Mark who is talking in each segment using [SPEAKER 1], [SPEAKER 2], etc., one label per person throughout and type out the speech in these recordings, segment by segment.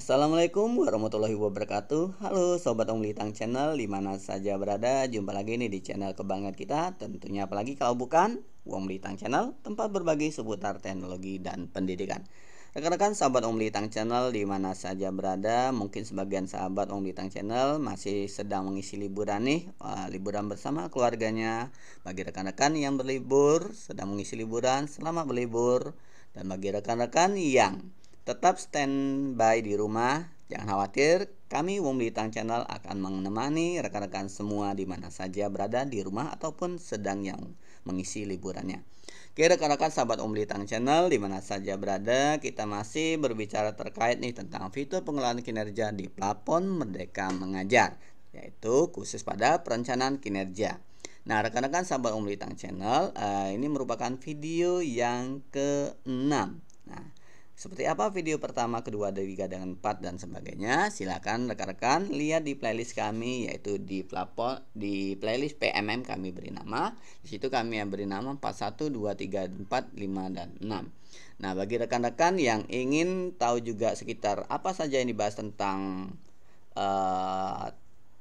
[SPEAKER 1] Assalamualaikum warahmatullahi wabarakatuh. Halo Sobat Om Litang Channel, dimana saja berada. Jumpa lagi nih di channel kebanggaan kita. Tentunya apalagi kalau bukan Om Litang Channel, tempat berbagi seputar teknologi dan pendidikan. Rekan-rekan sahabat Om Litang Channel dimana saja berada, mungkin sebagian sahabat Om Litang Channel masih sedang mengisi liburan nih, liburan bersama keluarganya. Bagi rekan-rekan yang berlibur, sedang mengisi liburan, selamat berlibur. Dan bagi rekan-rekan yang tetap standby di rumah, jangan khawatir, kami Wong Litang Channel akan menemani rekan-rekan semua di mana saja berada di rumah ataupun sedang yang mengisi liburannya. Oke rekan-rekan sahabat Om Litang Channel di mana saja berada, kita masih berbicara terkait nih tentang fitur pengelolaan kinerja di platform Merdeka Mengajar, yaitu khusus pada perencanaan kinerja. Nah rekan-rekan sahabat Om Litang Channel, ini merupakan video yang ke-6. Nah, seperti apa video pertama, kedua, ketiga, dan 4 dan sebagainya, silakan rekan-rekan lihat di playlist kami, yaitu di platform di playlist PMM kami beri nama. Di situ kami yang beri nama 41, 2, 3, 4, 5 dan 6. Nah, bagi rekan-rekan yang ingin tahu juga sekitar apa saja yang dibahas tentang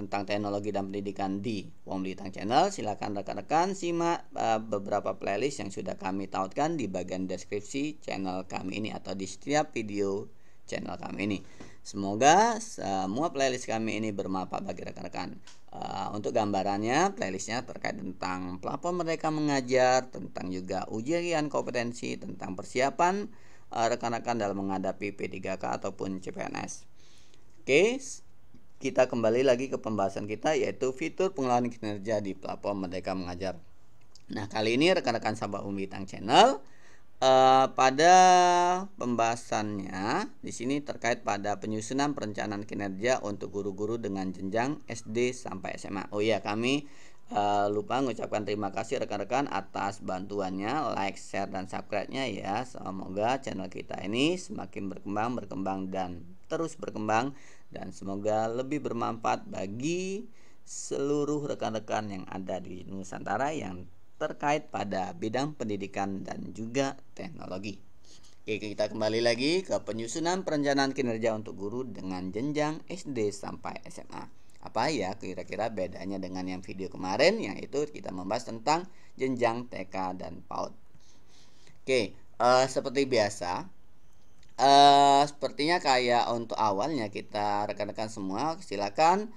[SPEAKER 1] teknologi dan pendidikan di Wong Litang Channel, silakan rekan-rekan simak beberapa playlist yang sudah kami tautkan di bagian deskripsi channel kami ini atau di setiap video channel kami ini. Semoga semua playlist kami ini bermanfaat bagi rekan-rekan. Untuk gambarannya, playlistnya terkait tentang platform Merdeka Mengajar, tentang juga ujian kompetensi, tentang persiapan rekan-rekan dalam menghadapi P3K ataupun CPNS. Oke, kita kembali lagi ke pembahasan kita, yaitu fitur pengelolaan kinerja di platform Merdeka Mengajar. Nah, kali ini rekan-rekan sahabat Om Litang Channel, pada pembahasannya di sini terkait pada penyusunan perencanaan kinerja untuk guru-guru dengan jenjang SD sampai SMA. Oh iya, kami lupa mengucapkan terima kasih rekan-rekan atas bantuannya, like, share, dan subscribe-nya ya. Semoga channel kita ini semakin berkembang dan terus berkembang, dan semoga lebih bermanfaat bagi seluruh rekan-rekan yang ada di Nusantara yang terkait pada bidang pendidikan dan juga teknologi. Oke, kita kembali lagi ke penyusunan perencanaan kinerja untuk guru dengan jenjang SD sampai SMA. Apa ya kira-kira bedanya dengan yang video kemarin, yaitu kita membahas tentang jenjang TK dan PAUD. Oke, seperti biasa, sepertinya kayak untuk awalnya kita rekan-rekan semua silakan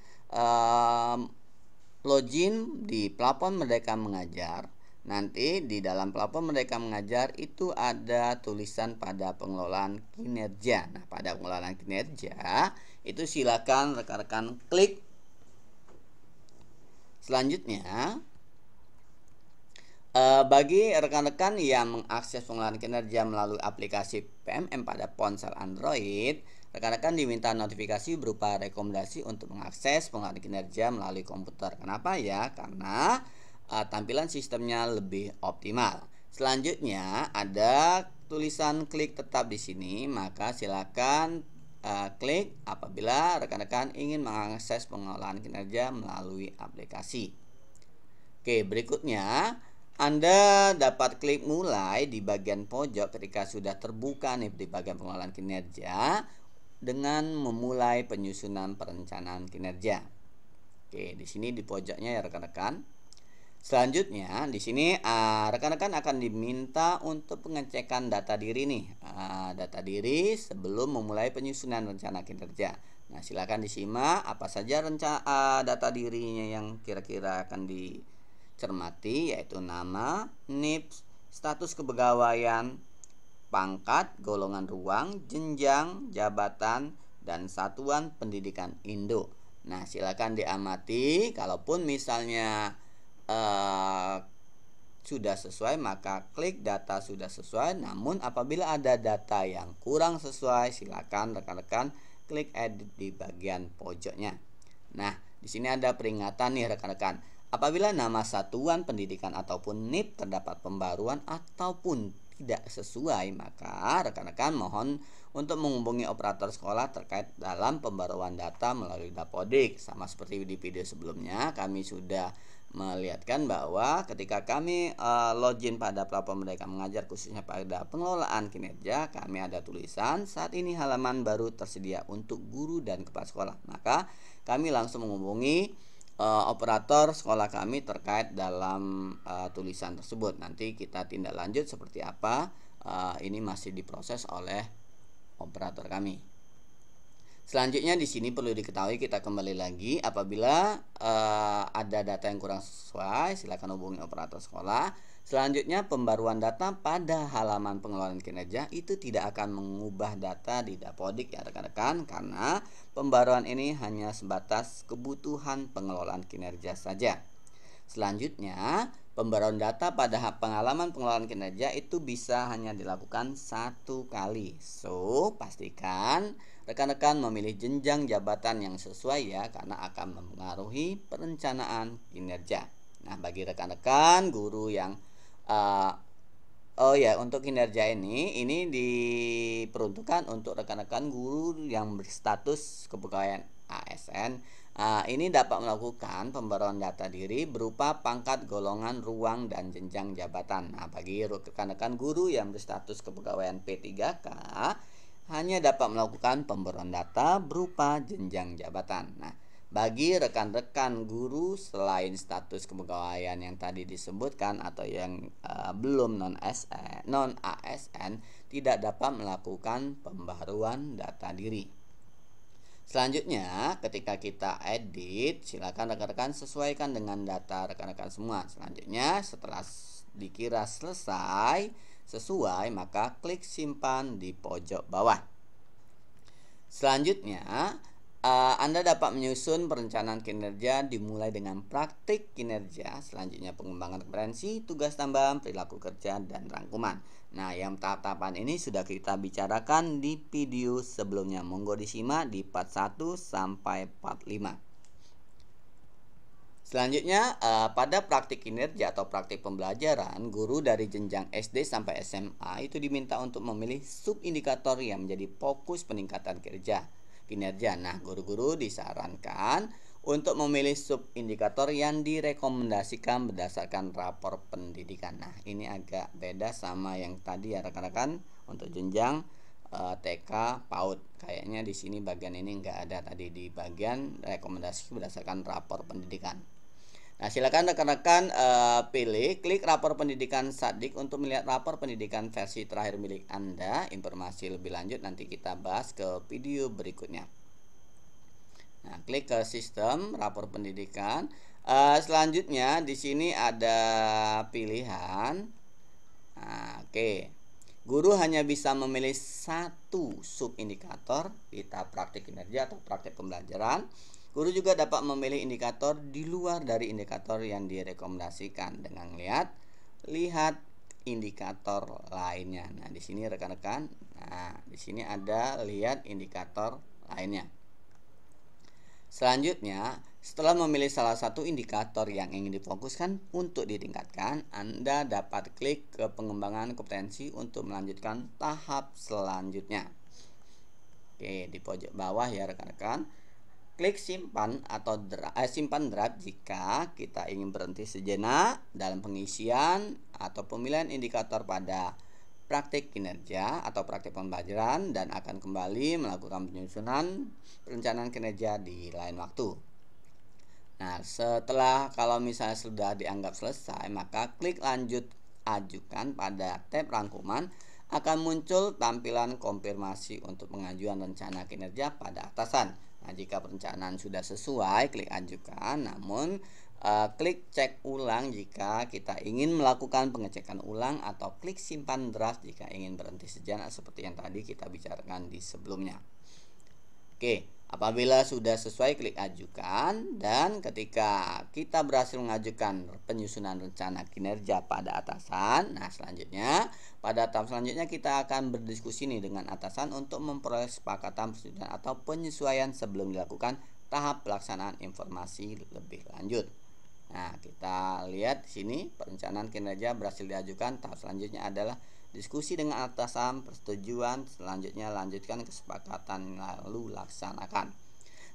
[SPEAKER 1] login di platform Merdeka Mengajar. Nanti di dalam platform Merdeka Mengajar itu ada tulisan pada pengelolaan kinerja. Nah, pada pengelolaan kinerja itu silakan rekan-rekan klik. Selanjutnya, bagi rekan-rekan yang mengakses pengelolaan kinerja melalui aplikasi PMM pada ponsel Android, rekan-rekan diminta notifikasi berupa rekomendasi untuk mengakses pengelolaan kinerja melalui komputer. Kenapa ya? Karena tampilan sistemnya lebih optimal. Selanjutnya ada tulisan klik tetap di sini, maka silakan klik apabila rekan-rekan ingin mengakses pengelolaan kinerja melalui aplikasi. Oke, berikutnya Anda dapat klik mulai di bagian pojok ketika sudah terbuka nih di bagian pengelolaan kinerja dengan memulai penyusunan perencanaan kinerja. Oke, di sini di pojoknya ya rekan-rekan. Selanjutnya di sini rekan-rekan akan diminta untuk pengecekan data diri nih, data diri sebelum memulai penyusunan rencana kinerja. Nah, silakan disimak apa saja data dirinya yang kira-kira akan dicermati, yaitu nama, NIP, status kepegawaian, pangkat, golongan ruang, jenjang, jabatan, dan satuan pendidikan induk. Nah, silakan diamati. Kalaupun misalnya sudah sesuai, maka klik data sudah sesuai. Namun apabila ada data yang kurang sesuai, silakan rekan-rekan klik edit di bagian pojoknya. Nah, di sini ada peringatan nih rekan-rekan. Apabila nama satuan pendidikan ataupun NIP terdapat pembaruan ataupun tidak sesuai, maka rekan-rekan mohon untuk menghubungi operator sekolah terkait dalam pembaruan data melalui Dapodik. Sama seperti di video sebelumnya, kami sudah melihatkan bahwa ketika kami login pada platform Merdeka Mengajar khususnya pada pengelolaan kinerja, kami ada tulisan saat ini halaman baru tersedia untuk guru dan kepala sekolah. Maka kami langsung menghubungi operator sekolah kami terkait dalam tulisan tersebut. Nanti kita tindak lanjut seperti apa, ini masih diproses oleh operator kami. Selanjutnya di sini perlu diketahui, kita kembali lagi apabila ada data yang kurang sesuai, silakan hubungi operator sekolah. Selanjutnya pembaruan data pada halaman pengelolaan kinerja itu tidak akan mengubah data di Dapodik ya rekan-rekan, karena pembaruan ini hanya sebatas kebutuhan pengelolaan kinerja saja. Selanjutnya, pembaruan data pada pengalaman pengelolaan kinerja itu bisa hanya dilakukan satu kali. So, pastikan rekan-rekan memilih jenjang jabatan yang sesuai ya, karena akan mempengaruhi perencanaan kinerja. Nah, bagi rekan-rekan guru yang untuk kinerja ini diperuntukkan untuk rekan-rekan guru yang berstatus kepegawaian ASN. Ini dapat melakukan pembaruan data diri berupa pangkat, golongan, ruang, dan jenjang jabatan. Nah, bagi rekan-rekan guru yang berstatus kepegawaian P3K hanya dapat melakukan pembaruan data berupa jenjang jabatan. Nah, bagi rekan-rekan guru selain status kepegawaian yang tadi disebutkan atau yang belum non ASN tidak dapat melakukan pembaruan data diri. Selanjutnya, ketika kita edit, silakan rekan-rekan sesuaikan dengan data rekan-rekan semua. Selanjutnya, setelah dikira selesai sesuai, maka klik simpan di pojok bawah. Selanjutnya, Anda dapat menyusun perencanaan kinerja dimulai dengan praktik kinerja, selanjutnya pengembangan kompetensi, tugas tambahan, perilaku kerja, dan rangkuman. Nah, yang tahap-tahapan ini sudah kita bicarakan di video sebelumnya. Monggo disimak di part 1 sampai part 5. Selanjutnya, pada praktik kinerja atau praktik pembelajaran, guru dari jenjang SD sampai SMA itu diminta untuk memilih subindikator yang menjadi fokus peningkatan kinerja. Nah, guru-guru disarankan untuk memilih subindikator yang direkomendasikan berdasarkan rapor pendidikan. Nah, ini agak beda sama yang tadi ya rekan-rekan untuk jenjang TK PAUD. Kayaknya di sini bagian ini enggak ada tadi di bagian rekomendasi berdasarkan rapor pendidikan. Nah, silakan rekan-rekan klik rapor pendidikan Satdik untuk melihat rapor pendidikan versi terakhir milik Anda. Informasi lebih lanjut nanti kita bahas ke video berikutnya. Nah, klik ke sistem rapor pendidikan. Selanjutnya di sini ada pilihan. Nah, oke. Guru hanya bisa memilih satu subindikator di tahap praktik kinerja atau praktik pembelajaran. Guru juga dapat memilih indikator di luar dari indikator yang direkomendasikan dengan lihat indikator lainnya. Nah, di sini rekan-rekan, di sini ada lihat indikator lainnya. Selanjutnya, setelah memilih salah satu indikator yang ingin difokuskan untuk ditingkatkan, Anda dapat klik ke pengembangan kompetensi untuk melanjutkan tahap selanjutnya. Oke, di pojok bawah ya rekan-rekan. Klik simpan atau simpan draft jika kita ingin berhenti sejenak dalam pengisian atau pemilihan indikator pada praktik kinerja atau praktik pembelajaran dan akan kembali melakukan penyusunan perencanaan kinerja di lain waktu. Nah, setelah kalau misalnya sudah dianggap selesai, maka klik lanjut ajukan pada tab rangkuman. Akan muncul tampilan konfirmasi untuk pengajuan rencana kinerja pada atasan. Nah, jika perencanaan sudah sesuai, klik ajukan. Namun, klik cek ulang jika kita ingin melakukan pengecekan ulang atau klik simpan draft jika ingin berhenti sejenak seperti yang tadi kita bicarakan di sebelumnya. Oke, apabila sudah sesuai, klik ajukan, dan ketika kita berhasil mengajukan penyusunan rencana kinerja pada atasan, nah selanjutnya pada tahap selanjutnya kita akan berdiskusi nih dengan atasan untuk memperoleh kesepakatan persetujuan atau penyesuaian sebelum dilakukan tahap pelaksanaan informasi lebih lanjut. Nah, kita lihat di sini perencanaan kinerja berhasil diajukan. Tahap selanjutnya adalah diskusi dengan atasan, persetujuan, selanjutnya lanjutkan kesepakatan lalu laksanakan.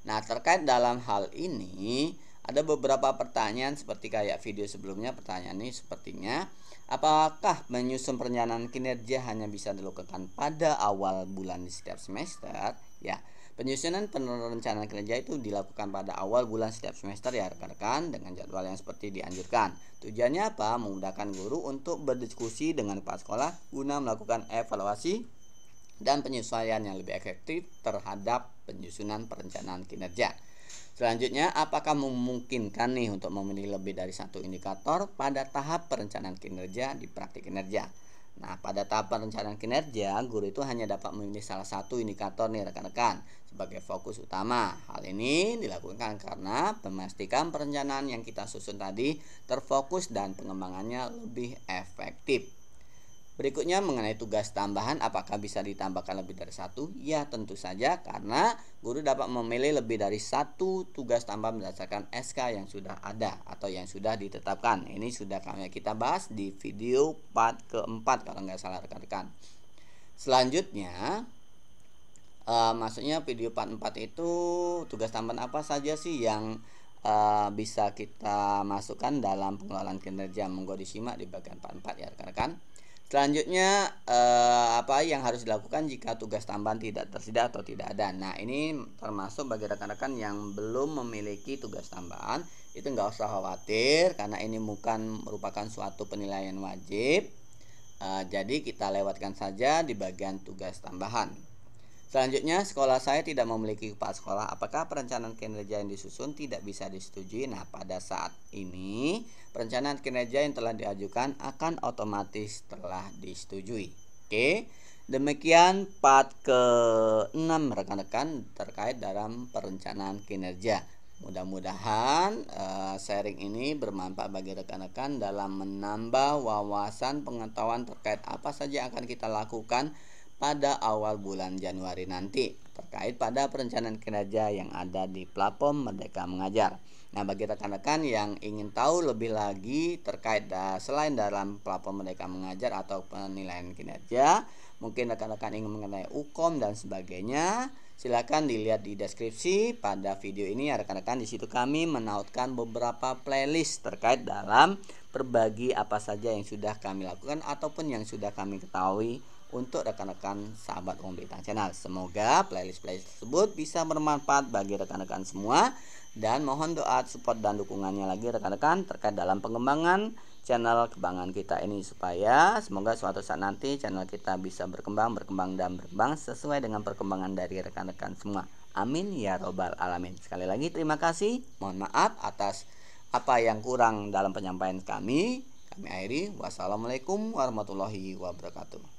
[SPEAKER 1] Nah, terkait dalam hal ini Ada beberapa pertanyaan seperti kayak video sebelumnya. Pertanyaan ini sepertinya, apakah menyusun perencanaan kinerja hanya bisa dilakukan pada awal bulan di setiap semester? Ya, penyusunan perencanaan kinerja itu dilakukan pada awal bulan setiap semester ya rekan-rekan, dengan jadwal yang seperti dianjurkan. Tujuannya apa? Memudahkan guru untuk berdiskusi dengan kepala sekolah guna melakukan evaluasi dan penyesuaian yang lebih efektif terhadap penyusunan perencanaan kinerja. Selanjutnya, apakah memungkinkan nih untuk memilih lebih dari satu indikator pada tahap perencanaan kinerja di praktik kinerja? Nah, pada tahap perencanaan kinerja, guru itu hanya dapat memilih salah satu indikator nih rekan-rekan sebagai fokus utama. Hal ini dilakukan karena memastikan perencanaan yang kita susun tadi terfokus dan pengembangannya lebih efektif. Berikutnya mengenai tugas tambahan, apakah bisa ditambahkan lebih dari satu? Ya, tentu saja, karena guru dapat memilih lebih dari satu tugas tambahan berdasarkan SK yang sudah ada atau yang sudah ditetapkan. Ini sudah kita bahas di video part keempat kalau nggak salah rekan-rekan. Selanjutnya, maksudnya video part 4 itu tugas tambahan apa saja sih yang bisa kita masukkan dalam pengelolaan kinerja? Monggo disimak di bagian part 4 ya rekan-rekan. Selanjutnya, apa yang harus dilakukan jika tugas tambahan tidak tersedia atau tidak ada? Nah, ini termasuk bagi rekan-rekan yang belum memiliki tugas tambahan, itu nggak usah khawatir karena ini bukan merupakan suatu penilaian wajib. Jadi kita lewatkan saja di bagian tugas tambahan. Selanjutnya, sekolah saya tidak memiliki kepala sekolah. Apakah perencanaan kinerja yang disusun tidak bisa disetujui? Nah, pada saat ini perencanaan kinerja yang telah diajukan akan otomatis telah disetujui. Oke, demikian part ke-6 rekan-rekan terkait dalam perencanaan kinerja. Mudah-mudahan sharing ini bermanfaat bagi rekan-rekan dalam menambah wawasan pengetahuan terkait apa saja yang akan kita lakukan pada awal bulan Januari nanti terkait pada perencanaan kinerja yang ada di platform Merdeka Mengajar. Nah, bagi rekan-rekan yang ingin tahu lebih lagi terkait selain dalam platform Merdeka Mengajar atau penilaian kinerja, mungkin rekan-rekan ingin mengenai UKOM dan sebagainya, silakan dilihat di deskripsi pada video ini ya rekan-rekan. Di situ kami menautkan beberapa playlist terkait dalam berbagi apa saja yang sudah kami lakukan ataupun yang sudah kami ketahui untuk rekan-rekan sahabat Uang Bintang Channel. Semoga playlist tersebut bisa bermanfaat bagi rekan-rekan semua, dan mohon doa, support dan dukungannya lagi rekan-rekan terkait dalam pengembangan channel kebanggaan kita ini, supaya semoga suatu saat nanti channel kita bisa berkembang sesuai dengan perkembangan dari rekan-rekan semua. Amin ya robbal alamin. Sekali lagi terima kasih. Mohon maaf atas apa yang kurang dalam penyampaian kami. Kami akhiri. Wassalamualaikum warahmatullahi wabarakatuh.